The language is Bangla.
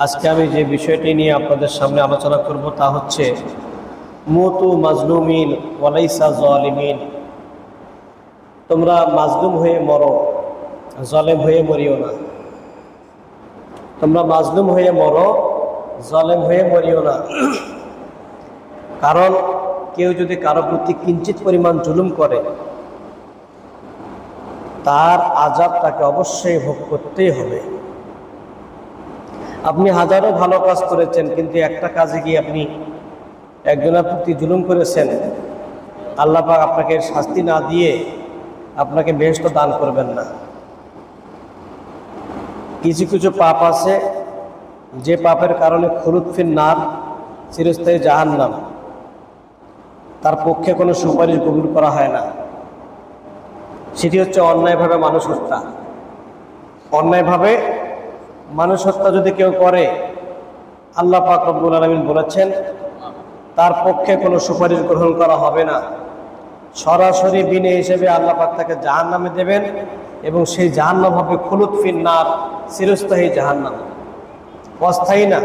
আজকে আমি যে বিষয়টি নিয়ে আপনাদের সামনে আলোচনা করব তা হচ্ছে মুতু মাজলুমিন ওয়ালাইসা জালিমিন। তোমরা মাজলুম হয়ে মরো, জালেম হয়ে মরিও না। তোমরা মাজলুম হয়ে মরো, জালেম হয়ে মরিও না। কারণ কেউ যদি কারো প্রতি কিঞ্চিত পরিমাণ জুলুম করে, তার আযাব তাকে অবশ্যই ভোগ করতেই হবে। আপনি হাজারো ভালো কাজ করেছেন, কিন্তু একটা কাজে গিয়ে আপনি একজনের প্রতি জুলুম করেছেন, আল্লাহ পাক আপনাকে শাস্তি না দিয়ে আপনাকে বেহেশত দান করবেন না। কিছু কিছু পাপ আছে যে পাপের কারণে খুলুদ ফিন নার, চিরস্থায়ী জাহান্নাম, তার পক্ষে কোনো সুপারিশ কবুল করা হয় না। সেটি হচ্ছে অন্যায়ভাবে মানুষ হত্যা। অন্যায়ভাবে মানুষ হত্যা যদি কেউ করে, আল্লাহ পাক রব্বুল আলামিন বলেছেন তার পক্ষে কোনো সুপারিশ গ্রহণ করা হবে না। সরাসরি বিনে হিসেবে আল্লাহ পাক তাকে জাহান্নামে দেবেন, এবং সেই জাহান্নাম হবে খুলুদ ফিন নার, চিরস্থায়ী জাহান্নাম, অস্থায়ী না।